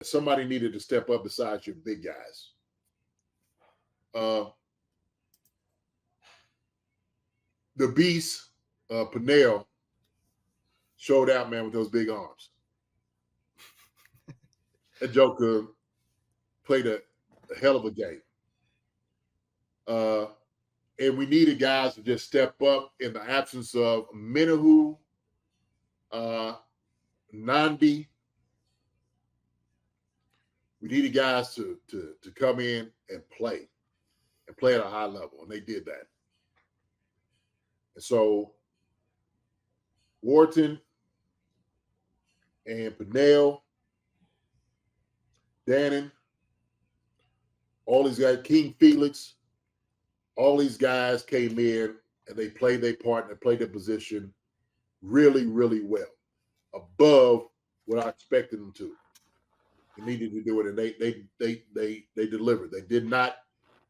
somebody needed to step up besides your big guys. The beast, Pennel, showed out, man, with those big arms. That Joker played a hell of a game. And we needed guys to just step up in the absence of Menahu, Nandi. We needed guys to come in and play at a high level, and they did that. And so Wharton and Pennel, Dannon, all these guys, King Felix, all these guys came in and they played their part and they played their position really, really well, above what I expected them to. They needed to do it, and they delivered. They did not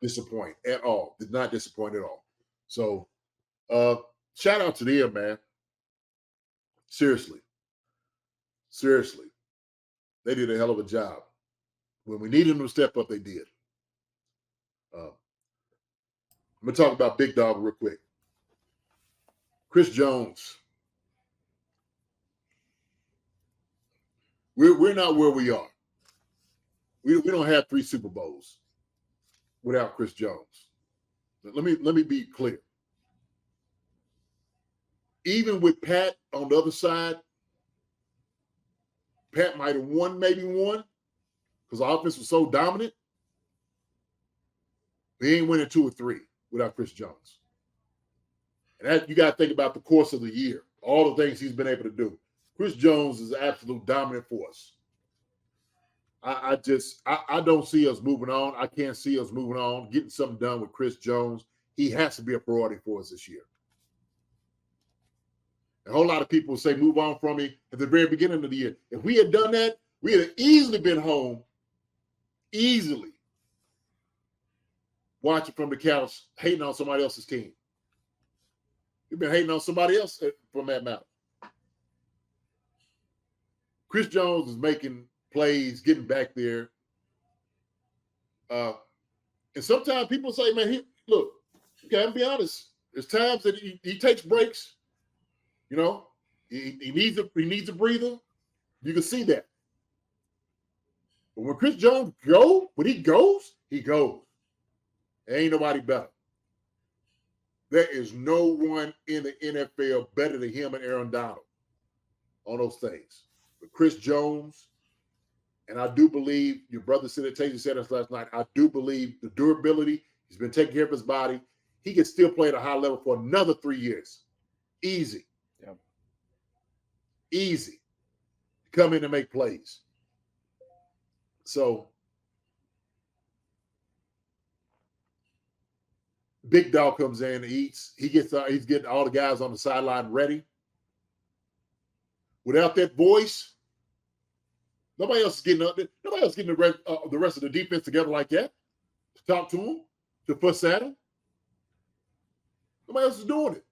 disappoint at all. Did not disappoint at all. So, shout out to them, man. Seriously, they did a hell of a job. When we needed them to step up, they did. I'm going to talk about Big Dog real quick. Chris Jones. We're not where we are. We don't have 3 Super Bowls without Chris Jones. Let me be clear. Even with Pat on the other side, Pat might have won maybe one because the offense was so dominant. He ain't winning 2 or 3 without Chris Jones. And that you got to think about the course of the year, all the things he's been able to do. Chris Jones is an absolute dominant force. I don't see us moving on. I can't see us moving on, getting something done with Chris Jones. He has to be a priority for us this year. A whole lot of people say move on from me at the very beginning of the year. If we had done that, we would have easily been home, easily, watching from the couch, hating on somebody else's team. We've been hating on somebody else from that matter. Chris Jones is making plays, getting back there. And sometimes people say, man, look, you got to be honest. There's times that he takes breaks. You know, he needs a breather. You can see that. But when Chris Jones when he goes, he goes. There ain't nobody better. There is no one in the NFL better than him and Aaron Donald on those things. But Chris Jones, and I do believe your brother said us last night, I do believe the durability, he's been taking care of his body. He can still play at a high level for another 3 years. Easy. Yep. Easy. Come in and make plays. So, Big Dog comes in, eats. He's getting all the guys on the sideline ready. Without that voice, nobody else is getting up there. Nobody else getting the rest of the defense together like that to talk to him, to fuss at him. Nobody else is doing it.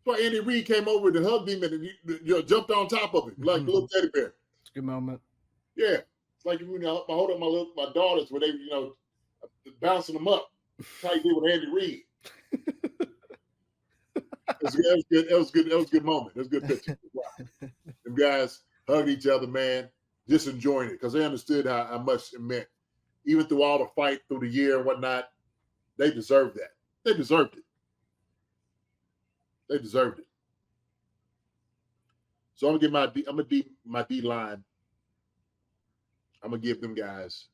That's why Andy Reid came over and hugged him and jumped on top of him like a little teddy bear. It's a good moment. Yeah, it's like I hold up my daughters where they bouncing them up. That's how you did with Andy Reid. That was good. That was a good moment. That was a good picture. Wow. Them guys hugged each other, man, just enjoying it because they understood how much it meant. Even through all the fight through the year and whatnot, they deserved that. They deserved it. They deserved it. So I'm gonna give my D line. I'm gonna give them guys.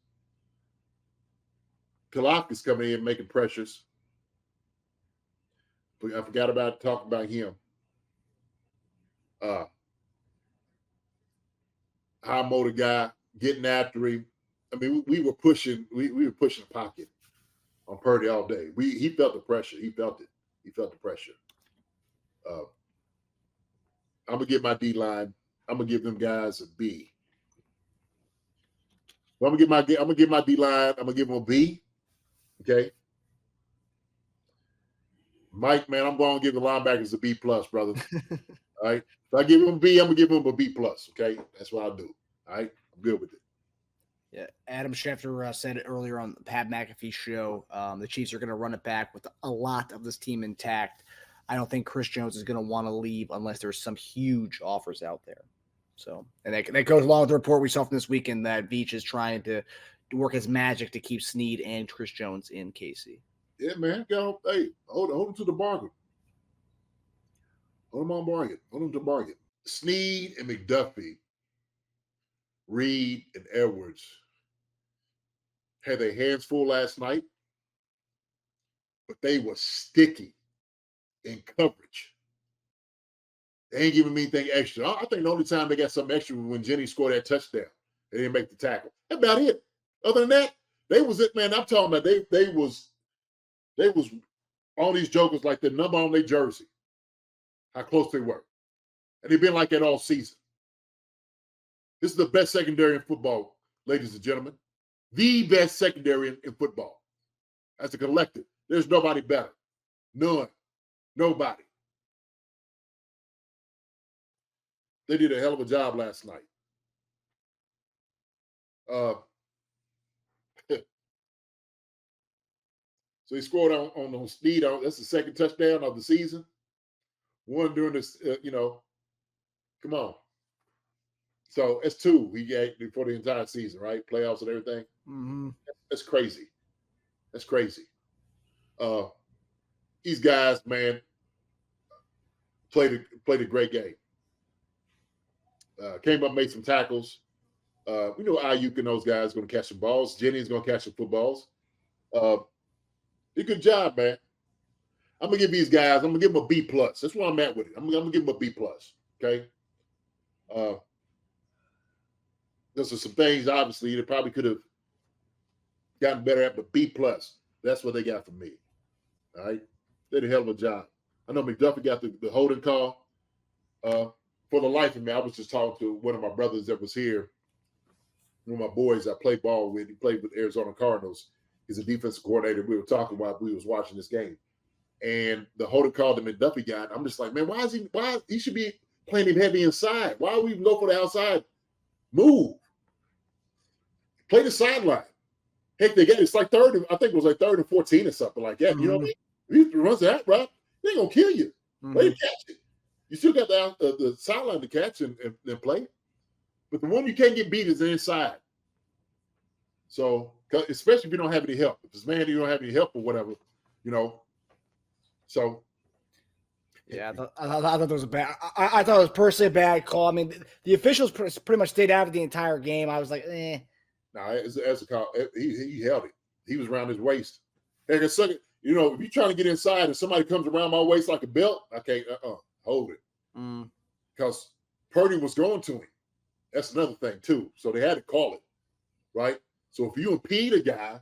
Kalafka's coming in making pressures. But I forgot about talking about him. High motor guy, getting after him. I mean, we were pushing the pocket on Purdy all day. He felt the pressure. He felt it. He felt the pressure. I'm gonna give my D line. I'm gonna give them guys a B. Well, I'm gonna give my D line. I'm gonna give them a B. Okay. Mike, man, I'm going to give the linebackers a B plus, brother. All right. If I give him a B, I'm going to give him a B plus. Okay. That's what I'll do. All right, I'm good with it. Yeah, Adam Schefter said it earlier on the Pat McAfee show. The Chiefs are going to run it back with a lot of this team intact. I don't think Chris Jones is going to want to leave unless there's some huge offers out there. So, and that goes along with the report we saw from this weekend that Veach is trying to work his magic to keep Snead and Chris Jones in KC. Yeah, man. Go, hey, hold him to the bargain. Hold him on bargain. Hold him to bargain. Snead and McDuffie, Reed and Edwards had their hands full last night, but they were sticky in coverage. They ain't giving me anything extra. I think the only time they got something extra was when Jenny scored that touchdown. They didn't make the tackle. That's about it. Other than that, they was it, man. I'm talking about they was all these jokers like the number on their jersey. How close they were. And they've been like that all season. This is the best secondary in football, ladies and gentlemen. The best secondary in football. As a collective. There's nobody better. None. Nobody. They did a hell of a job last night. So he scored on Snead. That's the second touchdown of the season. One during this, come on. So it's two he got for the entire season, right? Playoffs and everything. Mm-hmm. That's crazy. That's crazy. These guys, man, played a great game. Came up, made some tackles. We know Ayuk and those guys going to catch some balls. Jenny's going to catch some footballs. Did a good job, man. I'm gonna give these guys. I'm gonna give them a B plus. That's where I'm at with it. I'm gonna give them a B plus. Okay. There's some things obviously they probably could have gotten better at, but B plus. That's what they got from me. All right. They did a hell of a job. I know McDuffie got the holding call. For the life of me, I was just talking to one of my brothers that was here. One of my boys I play ball with. He played with Arizona Cardinals. He's a defensive coordinator. We were talking while we was watching this game. And the holding call that McDuffie got, I'm just like, man, why he should be playing him heavy inside? Why would we even go for the outside move? Play the sideline. Heck, it's like third and 14 or something like that. Mm-hmm. You know what I mean? If he runs that route, they're gonna kill you. Mm-hmm. Play to catch it. You still got the sideline to catch and play. But the one you can't get beat is the inside. So, especially if you don't have any help. If it's man, you don't have any help or whatever, So, yeah, I thought that was a bad. I thought it was personally a bad call. I mean, the officials pretty much stayed out of the entire game. I was like, eh. No, as a call, he held it. He was around his waist. Heck, a second, if you're trying to get inside and somebody comes around my waist like a belt, I can't hold it. Because Purdy was going to him. That's another thing too. So they had to call it, right? So if you impede a guy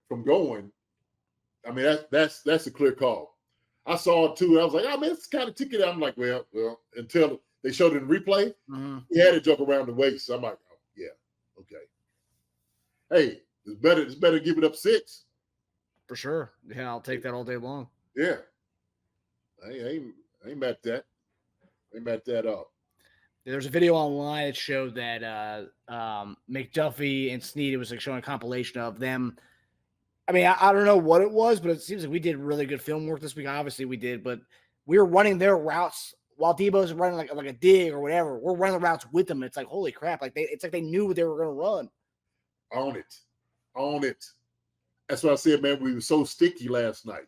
from going, I mean that's a clear call. I saw it too. I was like, oh man, it's kind of ticket. I'm like, well, until they showed it in replay, he had a joke around the waist. So I'm like, oh yeah, okay. Hey, it's better give it up 6. For sure. Yeah, I'll take that all day long. Yeah. I ain't mad at that. Ain't mad at that up. There's a video online that showed that McDuffie and Snead, it was like showing a compilation of them. I mean, I don't know what it was, but it seems like we did really good film work this week. Obviously, we did, but we were running their routes while Deebo's running like a dig or whatever. We're running the routes with them. It's like, holy crap! It's like they knew what they were going to run. On it. That's what I said, man. We were so sticky last night.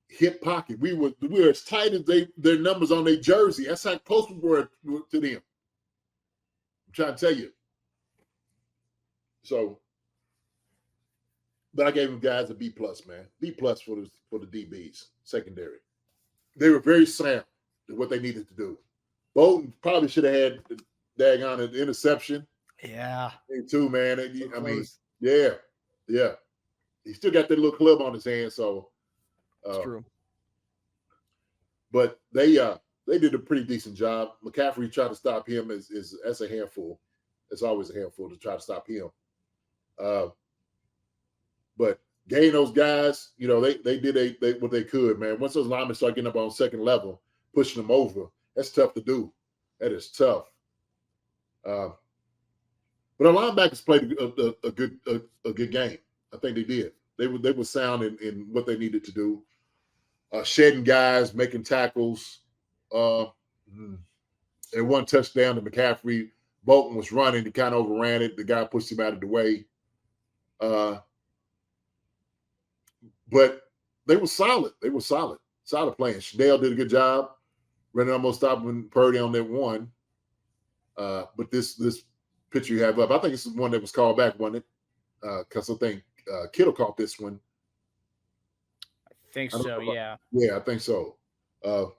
Hip pocket. We were as tight as their numbers on their jersey. That's how close we were to them. I'm trying to tell you. So, but I gave them guys a B plus, man. B plus for the DBs, secondary. They were very sound in what they needed to do. Bolton probably should have had the daggone an interception. Yeah. Me too, man. I mean, yeah. He still got that little club on his hand, so it's true. But they did a pretty decent job. McCaffrey tried to stop him that's a handful. It's always a handful to try to stop him. But getting those guys, they did what they could, man. Once those linemen start getting up on second level, pushing them over, that's tough to do. That is tough. But our linebackers played a good game. I think they did. They were sound in what they needed to do. Shedding guys, making tackles. And one touchdown to McCaffrey. Bolton was running. He kind of overran it. The guy pushed him out of the way. But they were solid. They were solid. Solid playing. Chenal did a good job. Running almost stopping Purdy on that one. But this picture you have up, I think it's the one that was called back, wasn't it? Because I think Kittle caught this one. I think so, yeah. Yeah, I think so. But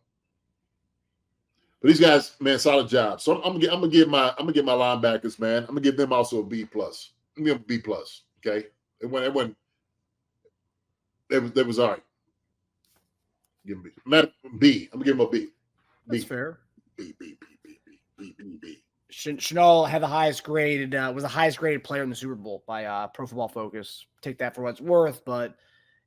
these guys, man, solid job. So I'm gonna give my linebackers, man. I'm gonna give them also a B plus. I'm gonna give them a B plus. Okay, it went. It was all right. Give them B. I'm gonna give them a B. That's fair. B. Chenal had the highest graded, was the highest graded player in the Super Bowl by Pro Football Focus. Take that for what it's worth, but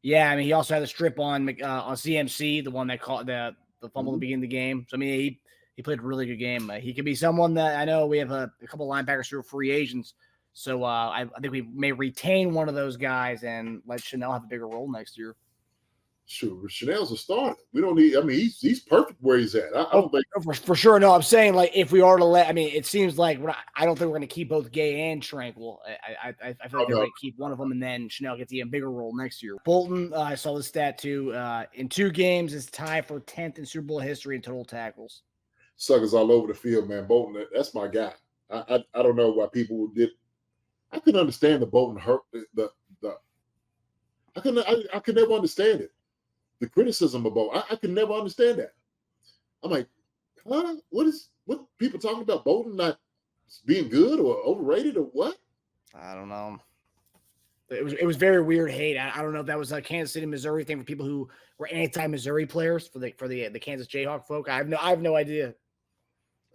yeah, I mean, he also had the strip on CMC, the one that caught the fumble to begin the game. So I mean, he played a really good game. He could be someone that I know we have a couple linebackers who are free agents, so I think we may retain one of those guys and let Chenal have a bigger role next year. Sure, Chenal's a starter. We don't need. I mean, he's perfect where he's at. I don't think for sure. No, I'm saying like if we are to let. I mean, it seems like I don't think we're going to keep both Gay and Tranquil. I feel like they're going to keep one of them, and then Chenal gets the even bigger role next year. Bolton, I saw the stat too. In 2 games, is tied for 10th in Super Bowl history in total tackles. Suckers all over the field, man. Bolton, that's my guy. I don't know why people did. I couldn't understand the Bolton hurt the. I could never understand it. The criticism of Bolton, I could never understand that. I'm like, huh? What people talking about Bolton not being good or overrated or what? I don't know. It was very weird hate. I don't know if that was a Kansas City, Missouri thing for people who were anti-Missouri players for the Kansas Jayhawk folk. I have no idea.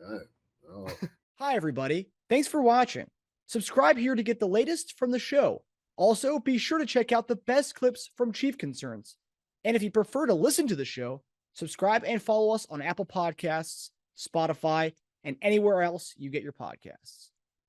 All right. Oh. Hi everybody. Thanks for watching. Subscribe here to get the latest from the show. Also, be sure to check out the best clips from Chief Concerns. And if you prefer to listen to the show, subscribe and follow us on Apple Podcasts, Spotify, and anywhere else you get your podcasts.